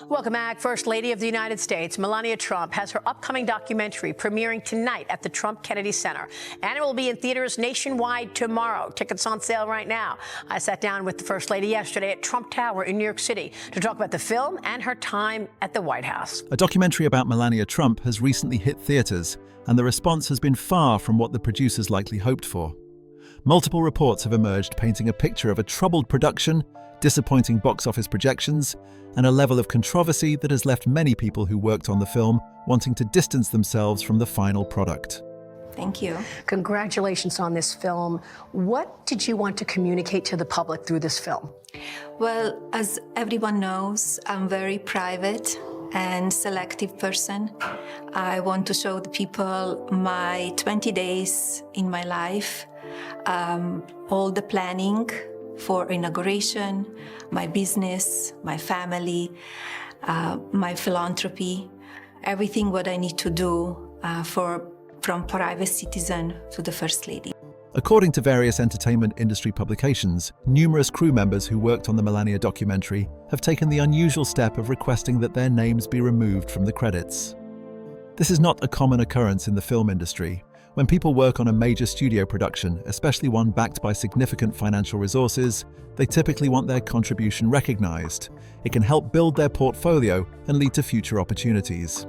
Welcome back. First Lady of the United States, Melania Trump, has her upcoming documentary premiering tonight at the Trump Kennedy Center. And it will be in theaters nationwide tomorrow. Tickets on sale right now. I sat down with the First Lady yesterday at Trump Tower in New York City to talk about the film and her time at the White House. A documentary about Melania Trump has recently hit theaters, and the response has been far from what the producers likely hoped for. Multiple reports have emerged painting a picture of a troubled production, disappointing box office projections, and a level of controversy that has left many people who worked on the film wanting to distance themselves from the final product. Thank you. Congratulations on this film. What did you want to communicate to the public through this film? Well, as everyone knows, I'm a very private and selective person. I want to show the people my 20 days in my life, all the planning for inauguration, my business, my family, my philanthropy, everything what I need to do from private citizen to the First Lady. According to various entertainment industry publications, numerous crew members who worked on the Melania documentary have taken the unusual step of requesting that their names be removed from the credits. This is not a common occurrence in the film industry. When people work on a major studio production, especially one backed by significant financial resources, they typically want their contribution recognized. It can help build their portfolio and lead to future opportunities.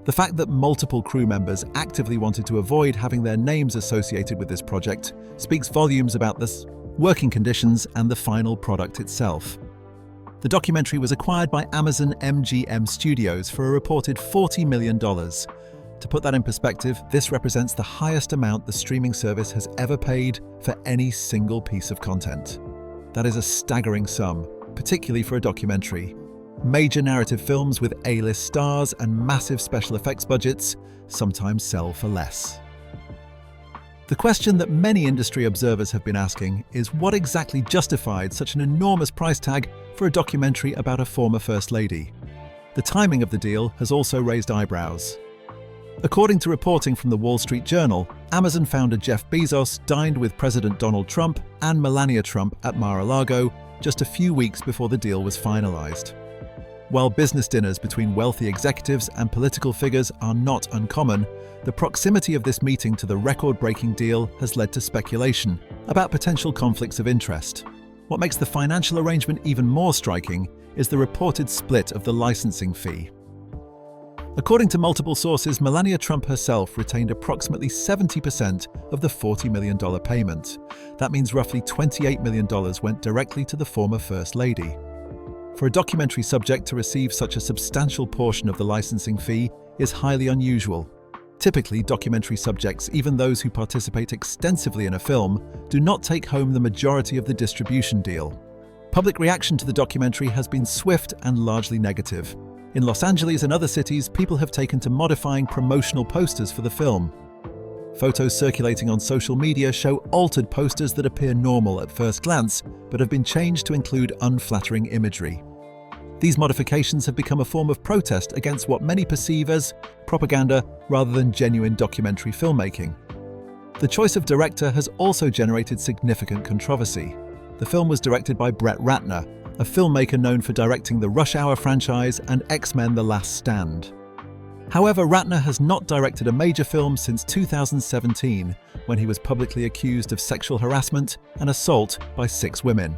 The fact that multiple crew members actively wanted to avoid having their names associated with this project speaks volumes about the working conditions and the final product itself. The documentary was acquired by Amazon MGM Studios for a reported $40 million. To put that in perspective, this represents the highest amount the streaming service has ever paid for any single piece of content. That is a staggering sum, particularly for a documentary. Major narrative films with A-list stars and massive special effects budgets sometimes sell for less. The question that many industry observers have been asking is what exactly justified such an enormous price tag for a documentary about a former First Lady? The timing of the deal has also raised eyebrows. According to reporting from the Wall Street Journal, Amazon founder Jeff Bezos dined with President Donald Trump and Melania Trump at Mar-a-Lago just a few weeks before the deal was finalized. While business dinners between wealthy executives and political figures are not uncommon, the proximity of this meeting to the record-breaking deal has led to speculation about potential conflicts of interest. What makes the financial arrangement even more striking is the reported split of the licensing fee. According to multiple sources, Melania Trump herself retained approximately 70% of the $40 million payment. That means roughly $28 million went directly to the former First Lady. For a documentary subject to receive such a substantial portion of the licensing fee is highly unusual. Typically, documentary subjects, even those who participate extensively in a film, do not take home the majority of the distribution deal. Public reaction to the documentary has been swift and largely negative. In Los Angeles and other cities, people have taken to modifying promotional posters for the film. Photos circulating on social media show altered posters that appear normal at first glance, but have been changed to include unflattering imagery. These modifications have become a form of protest against what many perceive as propaganda rather than genuine documentary filmmaking. The choice of director has also generated significant controversy. The film was directed by Brett Ratner, a filmmaker known for directing the Rush Hour franchise and X-Men: The Last Stand. However, Ratner has not directed a major film since 2017, when he was publicly accused of sexual harassment and assault by 6 women.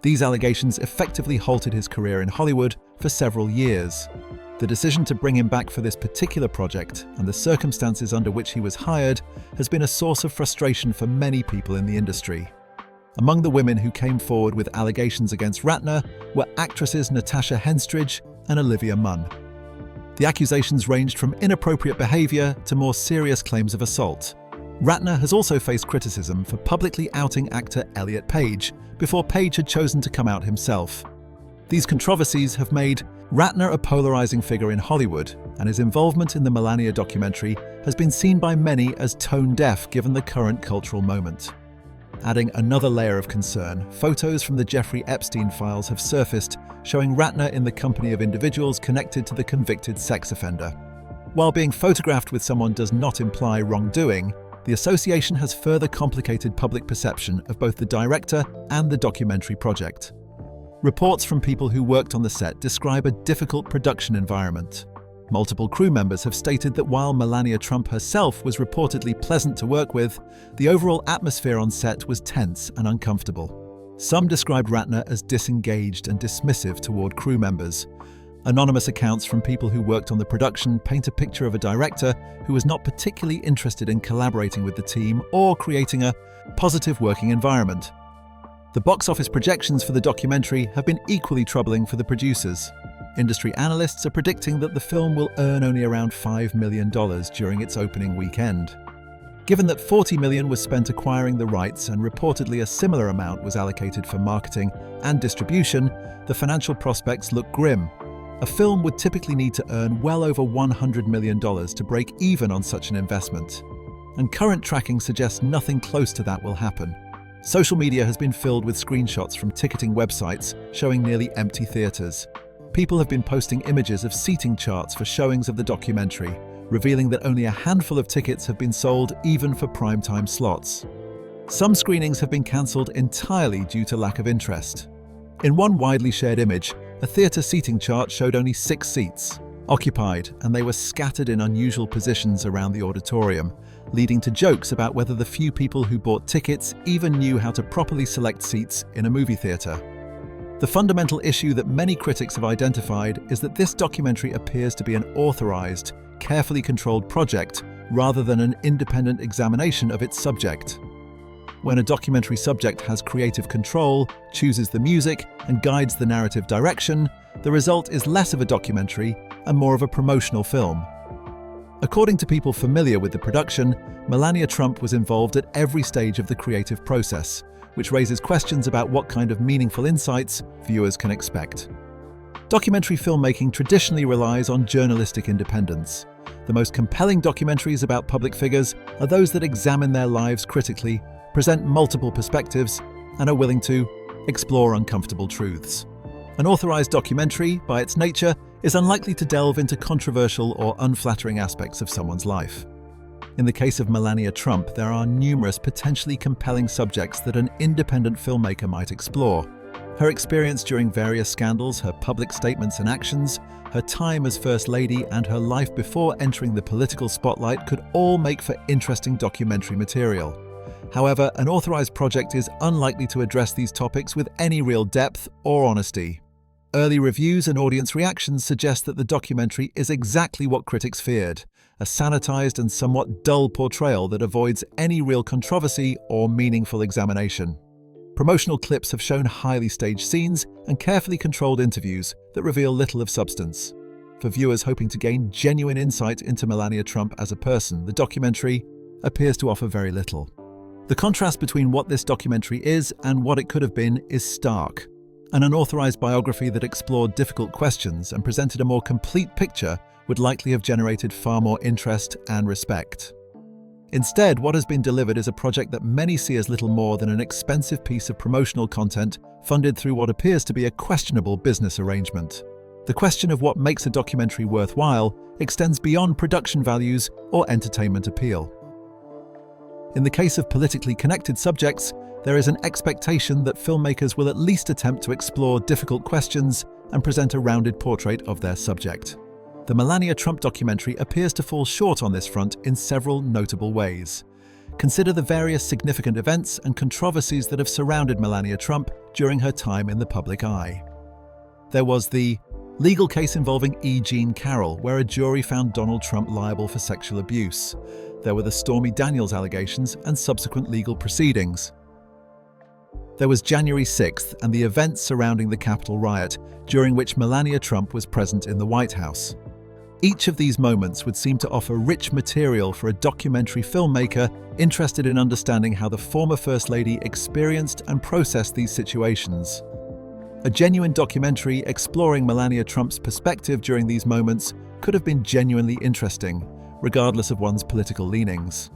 These allegations effectively halted his career in Hollywood for several years. The decision to bring him back for this particular project and the circumstances under which he was hired has been a source of frustration for many people in the industry. Among the women who came forward with allegations against Ratner were actresses Natasha Henstridge and Olivia Munn. The accusations ranged from inappropriate behavior to more serious claims of assault. Ratner has also faced criticism for publicly outing actor Elliot Page before Page had chosen to come out himself. These controversies have made Ratner a polarizing figure in Hollywood, and his involvement in the Melania documentary has been seen by many as tone-deaf given the current cultural moment. Adding another layer of concern, photos from the Jeffrey Epstein files have surfaced showing Ratner in the company of individuals connected to the convicted sex offender. While being photographed with someone does not imply wrongdoing, the association has further complicated public perception of both the director and the documentary project. Reports from people who worked on the set describe a difficult production environment. Multiple crew members have stated that while Melania Trump herself was reportedly pleasant to work with, the overall atmosphere on set was tense and uncomfortable. Some described Ratner as disengaged and dismissive toward crew members. Anonymous accounts from people who worked on the production paint a picture of a director who was not particularly interested in collaborating with the team or creating a positive working environment. The box office projections for the documentary have been equally troubling for the producers. Industry analysts are predicting that the film will earn only around $5 million during its opening weekend. Given that $40 million was spent acquiring the rights and reportedly a similar amount was allocated for marketing and distribution, the financial prospects look grim. A film would typically need to earn well over $100 million to break even on such an investment. And current tracking suggests nothing close to that will happen. Social media has been filled with screenshots from ticketing websites showing nearly empty theaters. People have been posting images of seating charts for showings of the documentary, revealing that only a handful of tickets have been sold even for primetime slots. Some screenings have been cancelled entirely due to lack of interest. In one widely shared image, a theatre seating chart showed only 6 seats occupied, and they were scattered in unusual positions around the auditorium, leading to jokes about whether the few people who bought tickets even knew how to properly select seats in a movie theatre. The fundamental issue that many critics have identified is that this documentary appears to be an authorized, carefully controlled project rather than an independent examination of its subject. When a documentary subject has creative control, chooses the music, and guides the narrative direction, the result is less of a documentary and more of a promotional film. According to people familiar with the production, Melania Trump was involved at every stage of the creative process, which raises questions about what kind of meaningful insights viewers can expect. Documentary filmmaking traditionally relies on journalistic independence. The most compelling documentaries about public figures are those that examine their lives critically, present multiple perspectives, and are willing to explore uncomfortable truths. An authorized documentary, by its nature, is unlikely to delve into controversial or unflattering aspects of someone's life. In the case of Melania Trump, there are numerous potentially compelling subjects that an independent filmmaker might explore. Her experience during various scandals, her public statements and actions, her time as First Lady, and her life before entering the political spotlight could all make for interesting documentary material. However, an authorized project is unlikely to address these topics with any real depth or honesty. Early reviews and audience reactions suggest that the documentary is exactly what critics feared, a sanitized and somewhat dull portrayal that avoids any real controversy or meaningful examination. Promotional clips have shown highly staged scenes and carefully controlled interviews that reveal little of substance. For viewers hoping to gain genuine insight into Melania Trump as a person, the documentary appears to offer very little. The contrast between what this documentary is and what it could have been is stark. An unauthorized biography that explored difficult questions and presented a more complete picture would likely have generated far more interest and respect. Instead, what has been delivered is a project that many see as little more than an expensive piece of promotional content funded through what appears to be a questionable business arrangement. The question of what makes a documentary worthwhile extends beyond production values or entertainment appeal. In the case of politically connected subjects, there is an expectation that filmmakers will at least attempt to explore difficult questions and present a rounded portrait of their subject. The Melania Trump documentary appears to fall short on this front in several notable ways. Consider the various significant events and controversies that have surrounded Melania Trump during her time in the public eye. There was the legal case involving E. Jean Carroll, where a jury found Donald Trump liable for sexual abuse. There were the Stormy Daniels allegations and subsequent legal proceedings. There was January 6th and the events surrounding the Capitol riot, during which Melania Trump was present in the White House. Each of these moments would seem to offer rich material for a documentary filmmaker interested in understanding how the former First Lady experienced and processed these situations. A genuine documentary exploring Melania Trump's perspective during these moments could have been genuinely interesting, regardless of one's political leanings.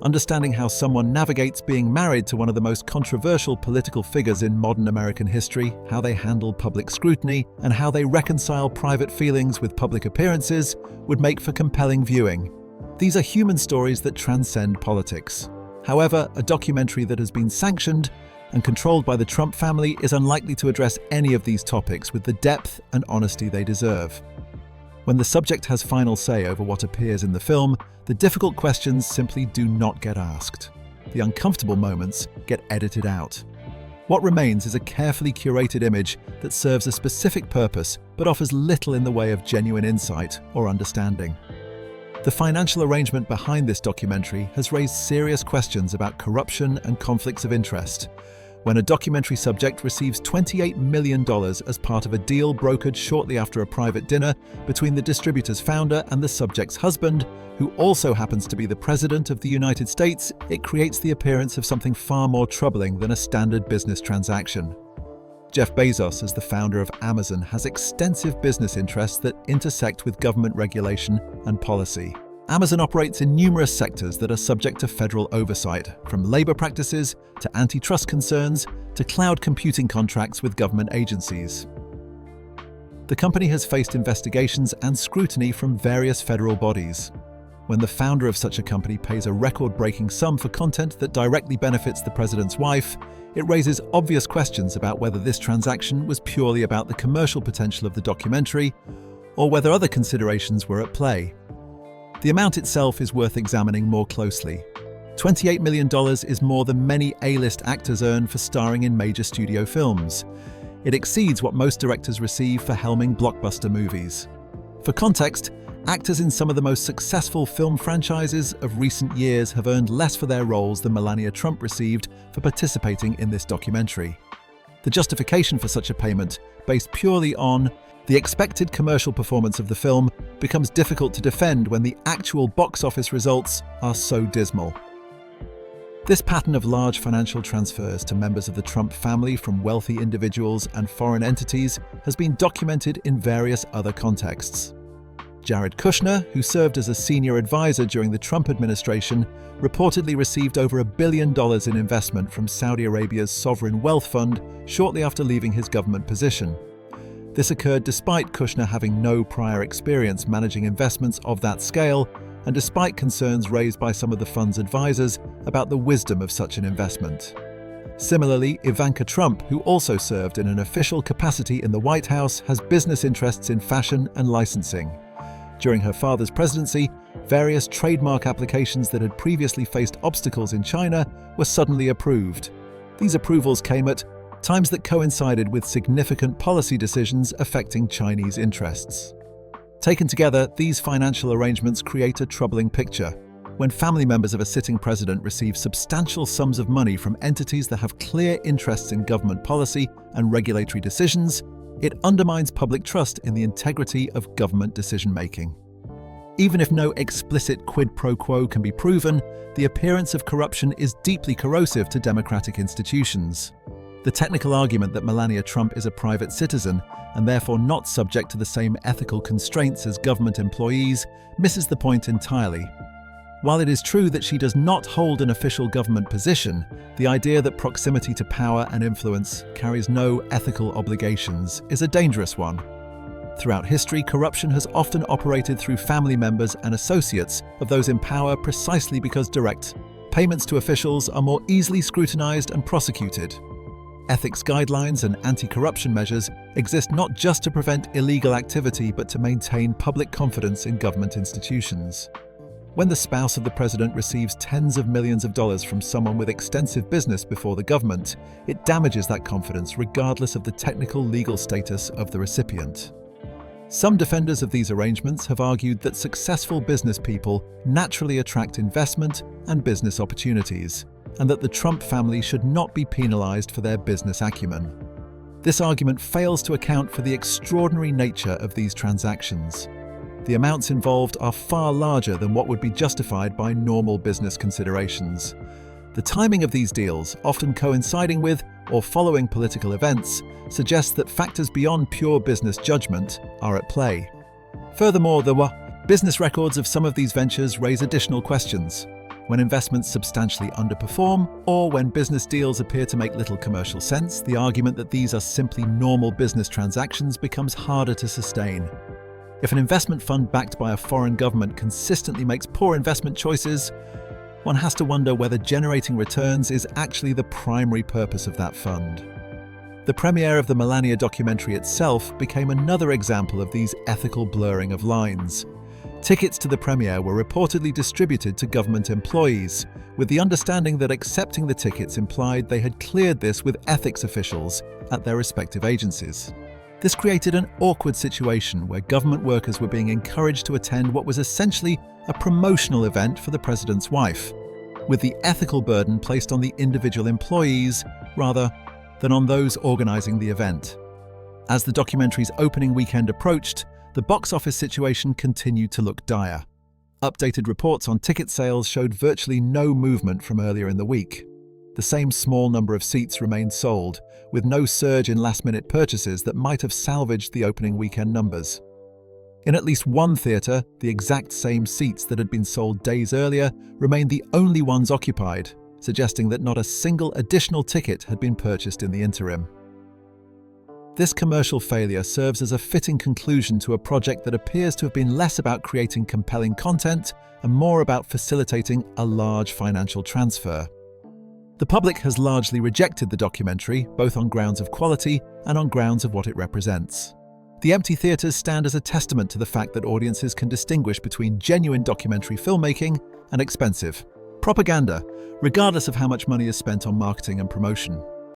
Understanding how someone navigates being married to one of the most controversial political figures in modern American history, how they handle public scrutiny, and how they reconcile private feelings with public appearances would make for compelling viewing. These are human stories that transcend politics. However, a documentary that has been sanctioned and controlled by the Trump family is unlikely to address any of these topics with the depth and honesty they deserve. When the subject has final say over what appears in the film, the difficult questions simply do not get asked. The uncomfortable moments get edited out. What remains is a carefully curated image that serves a specific purpose but offers little in the way of genuine insight or understanding. The financial arrangement behind this documentary has raised serious questions about corruption and conflicts of interest. When a documentary subject receives $28 million as part of a deal brokered shortly after a private dinner between the distributor's founder and the subject's husband, who also happens to be the President of the United States, it creates the appearance of something far more troubling than a standard business transaction. Jeff Bezos, as the founder of Amazon, has extensive business interests that intersect with government regulation and policy. Amazon operates in numerous sectors that are subject to federal oversight, from labor practices to antitrust concerns to cloud computing contracts with government agencies. The company has faced investigations and scrutiny from various federal bodies. When the founder of such a company pays a record-breaking sum for content that directly benefits the president's wife, it raises obvious questions about whether this transaction was purely about the commercial potential of the documentary or whether other considerations were at play. The amount itself is worth examining more closely. $28 million is more than many A-list actors earn for starring in major studio films. It exceeds what most directors receive for helming blockbuster movies. For context, actors in some of the most successful film franchises of recent years have earned less for their roles than Melania Trump received for participating in this documentary. The justification for such a payment, based purely on the expected commercial performance of the film, becomes difficult to defend when the actual box office results are so dismal. This pattern of large financial transfers to members of the Trump family from wealthy individuals and foreign entities has been documented in various other contexts. Jared Kushner, who served as a senior advisor during the Trump administration, reportedly received over $1 billion in investment from Saudi Arabia's sovereign wealth fund shortly after leaving his government position. This occurred despite Kushner having no prior experience managing investments of that scale, and despite concerns raised by some of the fund's advisors about the wisdom of such an investment. Similarly, Ivanka Trump, who also served in an official capacity in the White House, has business interests in fashion and licensing. During her father's presidency, various trademark applications that had previously faced obstacles in China were suddenly approved. These approvals came at times that coincided with significant policy decisions affecting Chinese interests. Taken together, these financial arrangements create a troubling picture. When family members of a sitting president receive substantial sums of money from entities that have clear interests in government policy and regulatory decisions, it undermines public trust in the integrity of government decision-making. Even if no explicit quid pro quo can be proven, the appearance of corruption is deeply corrosive to democratic institutions. The technical argument that Melania Trump is a private citizen and therefore not subject to the same ethical constraints as government employees misses the point entirely. While it is true that she does not hold an official government position, the idea that proximity to power and influence carries no ethical obligations is a dangerous one. Throughout history, corruption has often operated through family members and associates of those in power precisely because direct payments to officials are more easily scrutinized and prosecuted. Ethics guidelines and anti-corruption measures exist not just to prevent illegal activity but to maintain public confidence in government institutions. When the spouse of the president receives tens of millions of dollars from someone with extensive business before the government, it damages that confidence regardless of the technical legal status of the recipient. Some defenders of these arrangements have argued that successful business people naturally attract investment and business opportunities, and that the Trump family should not be penalized for their business acumen. This argument fails to account for the extraordinary nature of these transactions. The amounts involved are far larger than what would be justified by normal business considerations. The timing of these deals, often coinciding with or following political events, suggests that factors beyond pure business judgment are at play. Furthermore, the business records of some of these ventures raise additional questions. When investments substantially underperform, or when business deals appear to make little commercial sense, the argument that these are simply normal business transactions becomes harder to sustain. If an investment fund backed by a foreign government consistently makes poor investment choices, one has to wonder whether generating returns is actually the primary purpose of that fund. The premiere of the Melania documentary itself became another example of these ethical blurring of lines. Tickets to the premiere were reportedly distributed to government employees, with the understanding that accepting the tickets implied they had cleared this with ethics officials at their respective agencies. This created an awkward situation where government workers were being encouraged to attend what was essentially a promotional event for the president's wife, with the ethical burden placed on the individual employees rather than on those organising the event. As the documentary's opening weekend approached, the box office situation continued to look dire. Updated reports on ticket sales showed virtually no movement from earlier in the week. The same small number of seats remained sold, with no surge in last-minute purchases that might have salvaged the opening weekend numbers. In at least one theatre, the exact same seats that had been sold days earlier remained the only ones occupied, suggesting that not a single additional ticket had been purchased in the interim. This commercial failure serves as a fitting conclusion to a project that appears to have been less about creating compelling content and more about facilitating a large financial transfer. The public has largely rejected the documentary, both on grounds of quality and on grounds of what it represents. The empty theatres stand as a testament to the fact that audiences can distinguish between genuine documentary filmmaking and expensive propaganda, regardless of how much money is spent on marketing and promotion.